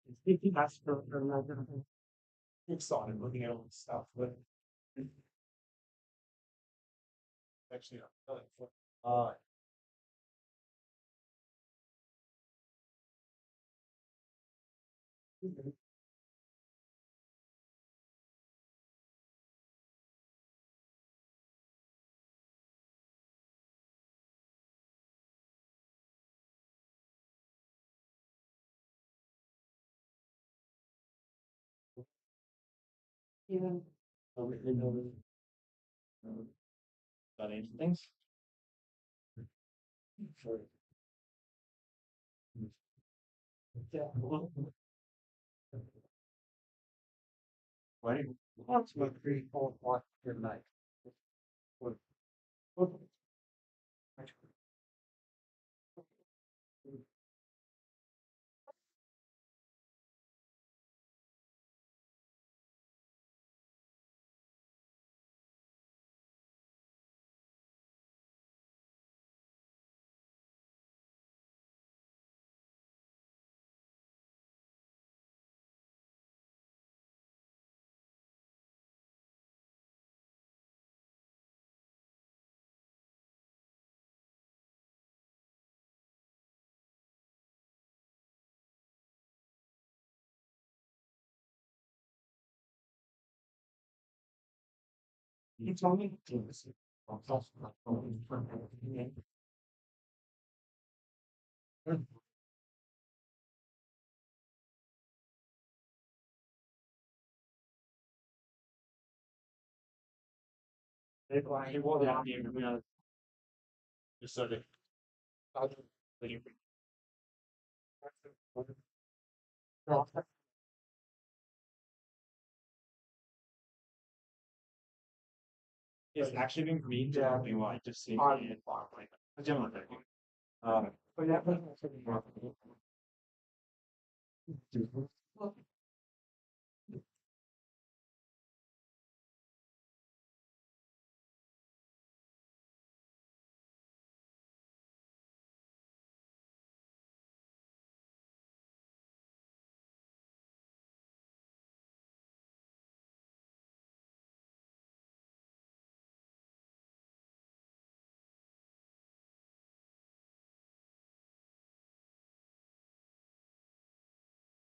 It's thinking that's for another. Excited looking at all this stuff, but. Actually, uh. Even. Got any things? Sure. Yeah. Why? What's my 3, 4, 1 good night? You told me to do this. It was out here, we are. Just sort of. It's actually been green to help me like just see it like a general thing. But yeah,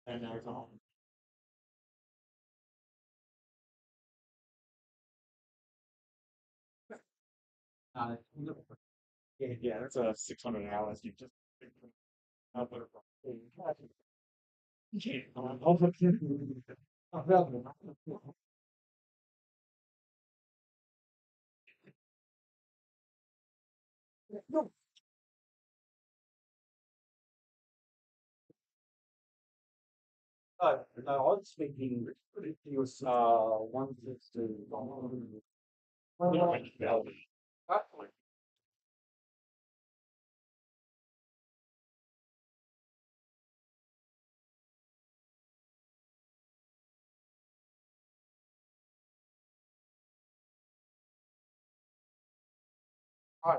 and now it's all. Yeah, that's a 600 hours. You just. I'll put it. Okay. No, I was thinking he was 160.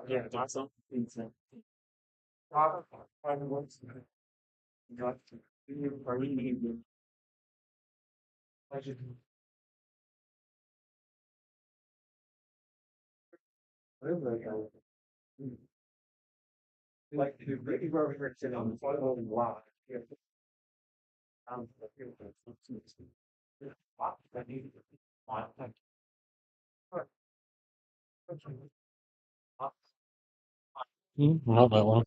Yeah, that's something. Got to. You are really like the really represent on the photo and lot. I need Not that one.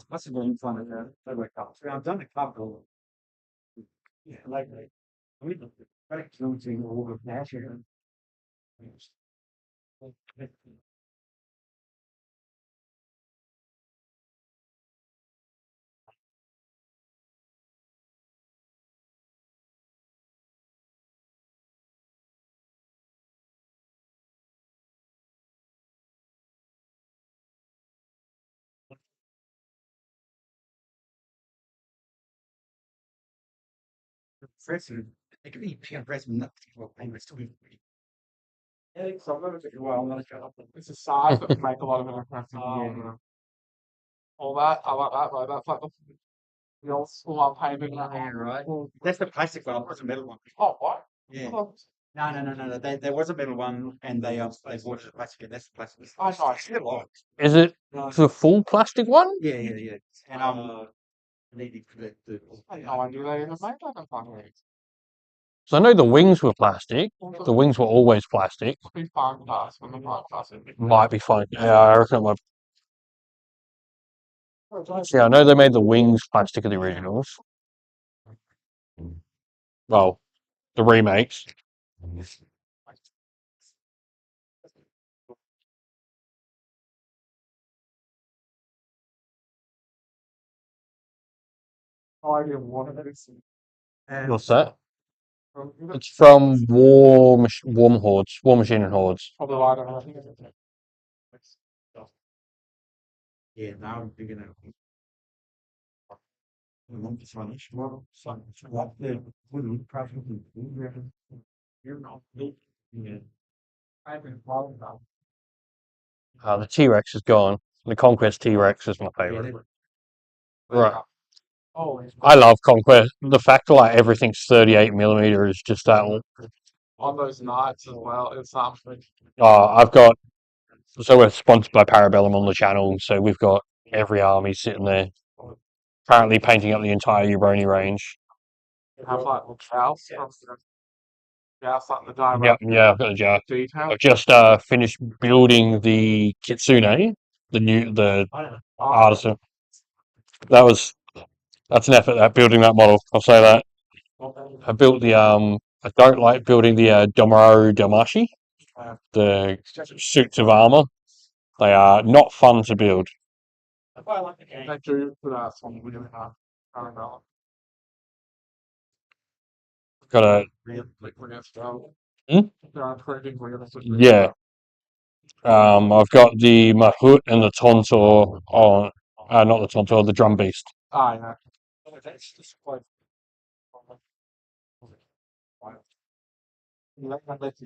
possibly in front of the way cops. I've done a couple. Yeah, like we like counting all of that here. President, it could be president, not well, I'm still be. Yeah, so I'm gonna take a while, I'm gonna shut up. It's a size that make a lot of difference. All that, I like that, though. That's like the old school on paving. Yeah, right. That's the plastic one, what's the metal one? Oh, what? Yeah. Oh, No. There was a metal one and they bought the plastic and that's the plastic. I know. Still on. Is it the full plastic one? Yeah. And needing for the. I had no idea they even made that in fucking. So I know the wings were plastic. The wings were always plastic. Be fine with us when the right class is. Might be fine. Yeah, I reckon it might. Yeah, I know they made the wings plastic of the originals. Well, the remakes. No idea what it is. What's that? It's from War Machine and Hordes. Probably why I don't know. Yeah, now I'm figuring out. We want this one, it's more fun. What the, wouldn't probably. You're not. Yeah. I've been following that. The T-Rex is gone. The Conquest T-Rex is my favorite. Right. Oh, I love Conquest. The fact that like everything's 38mm is just that. on those nights as well. It's something. I've got. So we're sponsored by Parabellum on the channel, so we've got every army sitting there, apparently painting up the entire Ubroni range. Have like the cows from the house, like the direct Yeah, I've got the jar. detail. I've just finished building the Kitsune, the artisan. That's an effort. That building that model. I'll say that. I built the I don't like building the Domaru Damashi, the suits of armor. They are not fun to build. I like the game. They do put out some really hard parallel. Got a Realistic. Hmm? They're improving realistic. yeah. I've got the Mahout and the Tontor on. Not the Tontor, the Drum Beast. Ah, yeah. That's just quite. You like that let's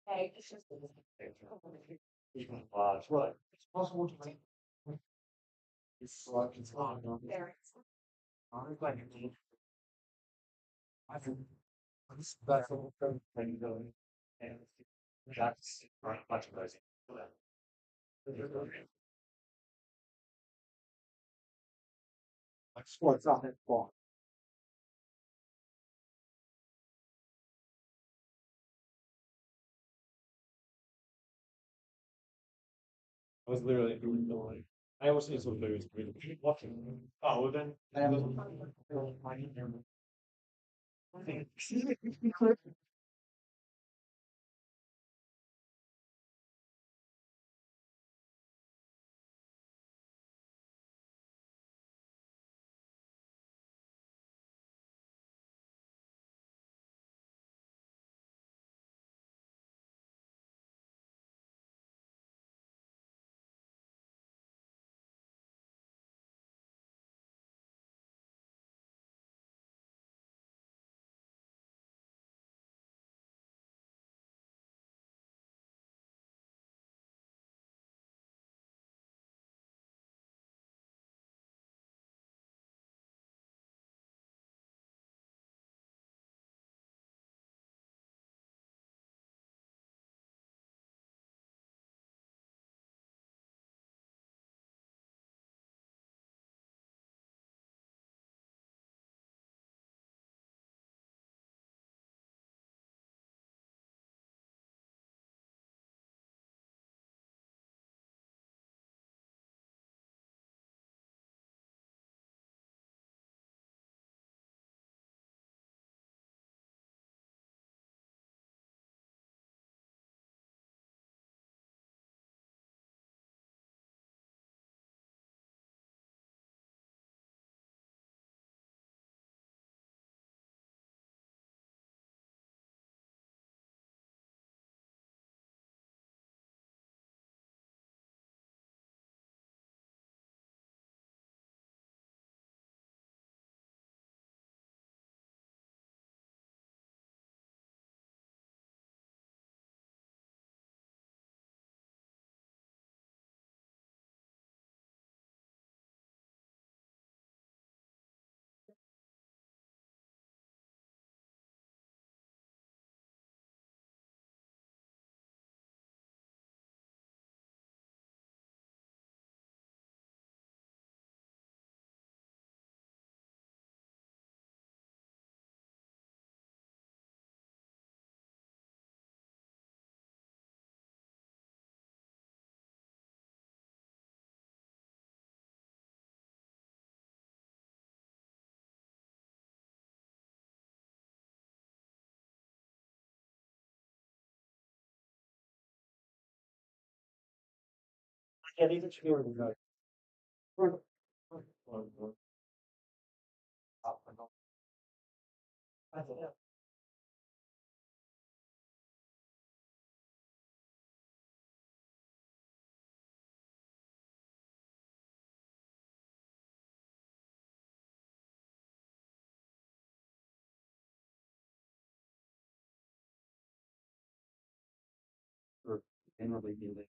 Okay, it's just. Even large, right? It's possible to make. It's like it's hard. There. I'm glad you did. I think that's a good thing going. And that's right, much of those. Like sports on that ball. I was literally doing the like. I always need some food. Watching. Oh, well then. I was. Yeah, these are two of the generally do they?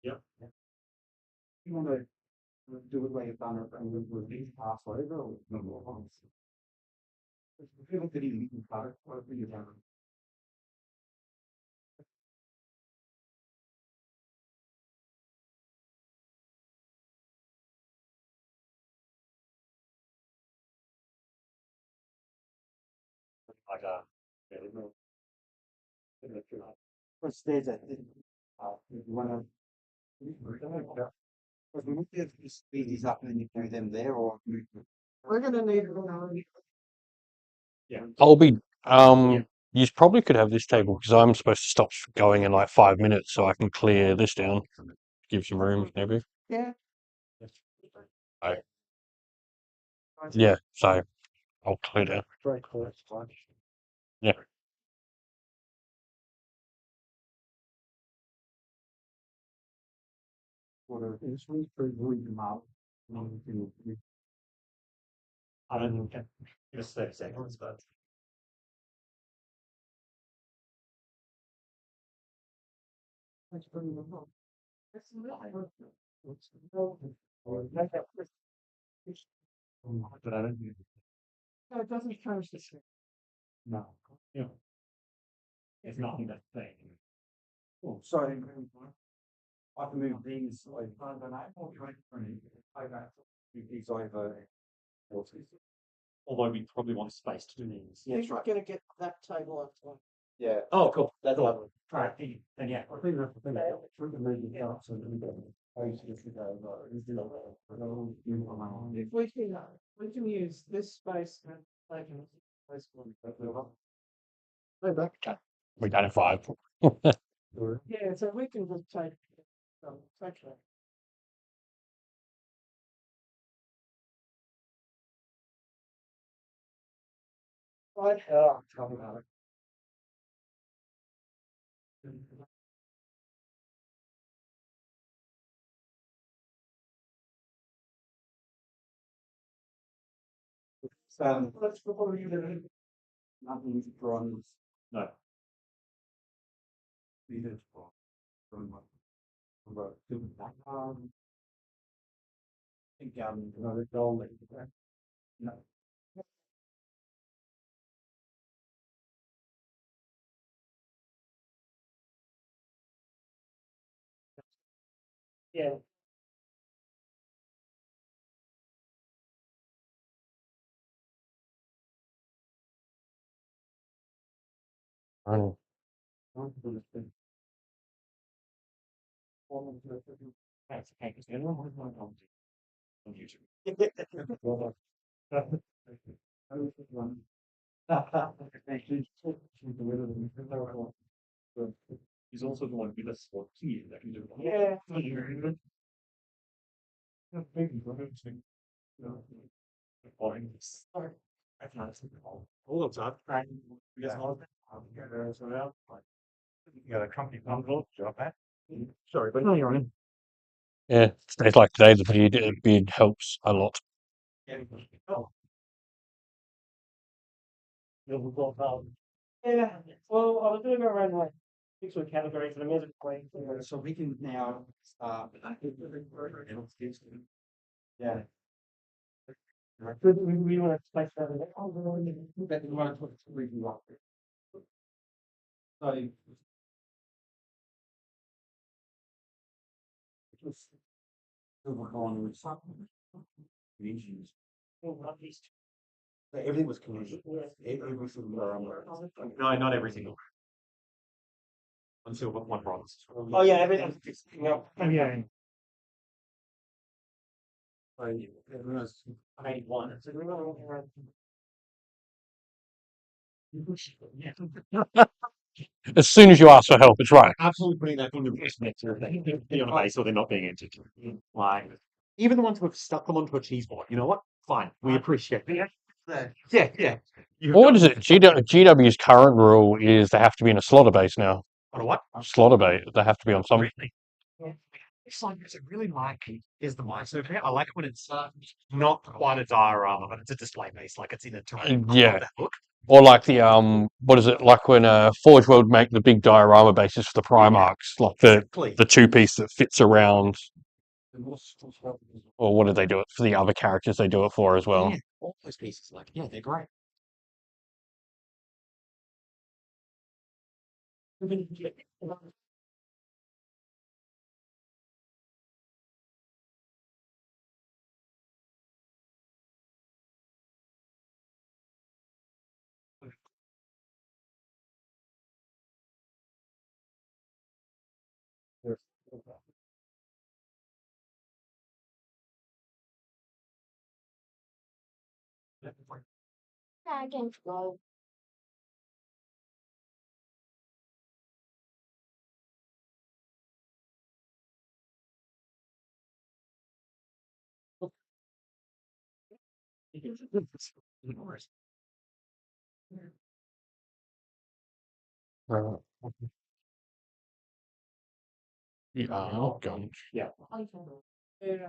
Yep. You want to do it like a banner and we pass over or no more ones? I feel like that you can cut it, whatever you want. Like yeah, there's no. What stage I think, if you wanna. Because we might be able to speed these up and you do them there or. We're gonna need it. Yeah. I'll be you probably could have this table because I'm supposed to stop going in like 5 minutes so I can clear this down. Give some room, maybe. Yeah. Right. Yeah, so I'll clear down. Very close. Yeah. What is we for doing them out. I don't think it's 30 seconds, but. That's pretty good. But I don't think. No, it doesn't change the shape. No. Yeah. It's nothing that's thing. Oh, sorry. I can move these like I got these over. although we probably want space to do these. Yeah, that's right. Gonna get that table up to. Yeah. Oh, cool. That's Cool. lovely. Right, then yeah. I think that's the thing. Through the movie, so I used to go, If we can use this space and take it. We done at 5. Yeah, so we can just take that. Right, Tell me about it. So, let's before we do nothing's drawn. No. Needed for. From what? I think, another goal. No. yeah. Oh, That's okay, because everyone was my on YouTube. He's also the one with us for key that can do it. Yeah. I've not seen it all of that. Because all of that. You got a company bundle, job at. Sorry, but no, you're on. yeah, days like today, the beard helps a lot. Oh. Yeah, well, I was doing around like 6 categories and I'm in playing. So we can now start. Yeah. We want to space that in. But we want to put the review up. So. Everything was community. Every single. No, not every single. Until one bronze. Oh yeah, everything's Oh, yeah. I made one. So we want As soon as you ask for help, it's right. Absolutely putting that into perspective. They're on a base or they're not being entered. Like, even the ones who have stuck them onto a cheese board, you know what? Fine. We appreciate it. Yeah. Well, what is it? GW's current rule is they have to be in a slaughter base now. On a what? Slaughter base. They have to be on some. Really? It's like, it's really like, is the Mysore pair. I like it when it's not quite a diorama, but it's a display base, like it's in a terrain. I love Yeah. that look. Or like the what is it? Like when Forge World make the big diorama bases for the Primarchs, like Exactly. the 2-piece that fits around. Or what do they do it for the other characters? They do it for as well. Yeah, all those pieces, like, yeah, they're great. I can flow. Yeah, oh, God. Yeah. Yeah.